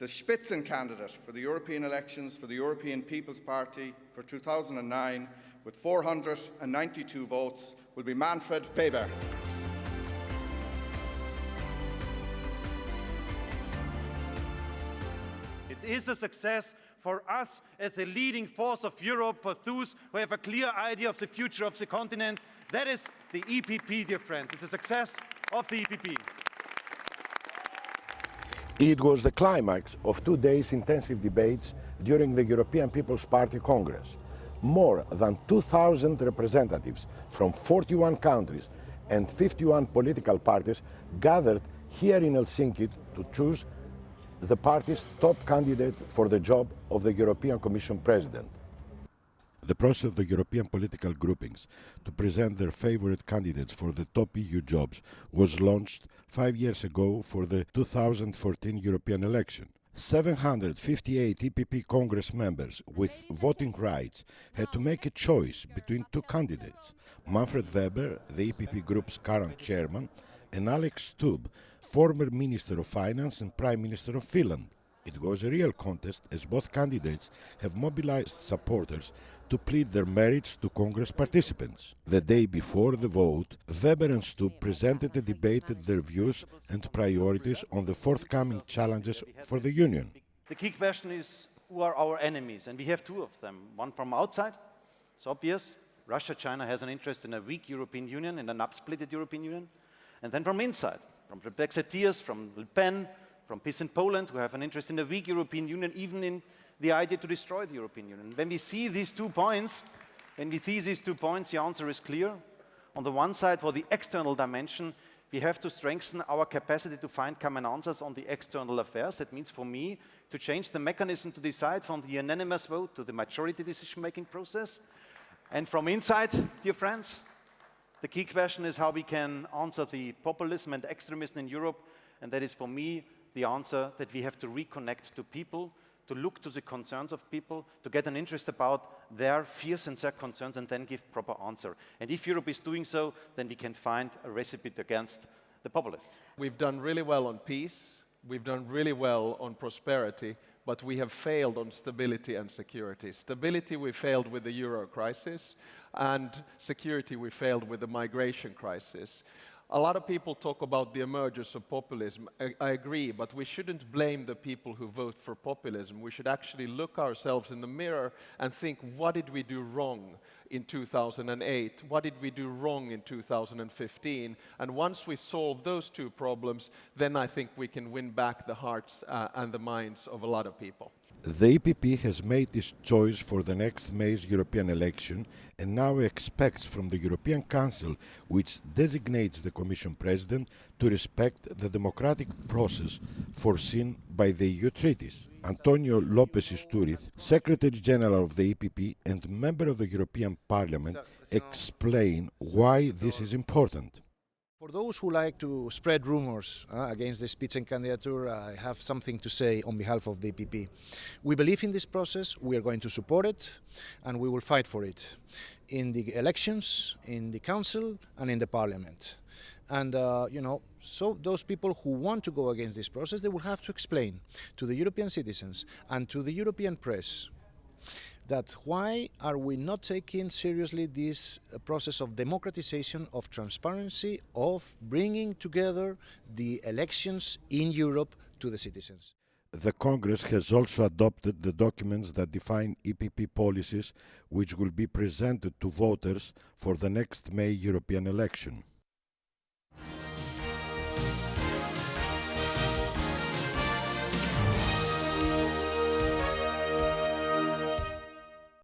The Spitzencandidate for the European elections for the European People's Party for 2009 with 492 votes will be Manfred Weber. It is a success for us as the leading force of Europe, for those who have a clear idea of the future of the continent. That is the EPP, dear friends. It's a success of the EPP. It was the climax of 2 days' intensive debates during the European People's Party Congress. More than 2,000 representatives from 41 countries and 51 political parties gathered here in Helsinki to choose the party's top candidate for the job of the European Commission President. The process of the European political groupings to present their favorite candidates for the top EU jobs was launched 5 years ago for the 2014 European election. 758 EPP Congress members with voting rights had to make a choice between two candidates, Manfred Weber, the EPP group's current chairman, and Alex Stubb, former Minister of Finance and Prime Minister of Finland. It was a real contest as both candidates have mobilized supporters to plead their merits to Congress participants. The day before the vote, Weber and Stubb presented and debated their views and priorities on the forthcoming challenges for the Union. The key question is, who are our enemies? And we have two of them. One from outside, it's obvious. Russia, China has an interest in a weak European Union, in an upsplitted European Union. And then from inside, from the Brexiteers, from Le Pen, from peace in Poland, who have an interest in a weak European Union, even in the idea to destroy the European Union. When we see these 2 points, the answer is clear. On the one side, for the external dimension, we have to strengthen our capacity to find common answers on the external affairs. That means for me to change the mechanism to decide from the unanimous vote to the majority decision-making process. And from inside, dear friends, the key question is how we can answer the populism and extremism in Europe. And that is for me the answer that we have to reconnect to people, to look to the concerns of people, to get an interest about their fears and their concerns, and then give proper answer. And if Europe is doing so, then we can find a recipe against the populists. We've done really well on peace, we've done really well on prosperity, but we have failed on stability and security. Stability we failed with the euro crisis, and security we failed with the migration crisis. A lot of people talk about the emergence of populism. I agree, but we shouldn't blame the people who vote for populism. We should actually look ourselves in the mirror and think, what did we do wrong in 2008? What did we do wrong in 2015? And once we solve those two problems, then I think we can win back the hearts and the minds of a lot of people. The EPP has made its choice for the next May's European election and now expects from the European Council, which designates the Commission President, to respect the democratic process foreseen by the EU treaties. Antonio López-Istúriz, Secretary General of the EPP and member of the European Parliament, explain why this is important. For those who like to spread rumors against the Spitzenkandidatur, I have something to say on behalf of the EPP. We believe in this process, we are going to support it, and we will fight for it in the elections, in the Council, and in the Parliament. And, so those people who want to go against this process, they will have to explain to the European citizens and to the European press that why are we not taking seriously this process of democratization, of transparency, of bringing together the elections in Europe to the citizens. The Congress has also adopted the documents that define EPP policies, which will be presented to voters for the next May European election.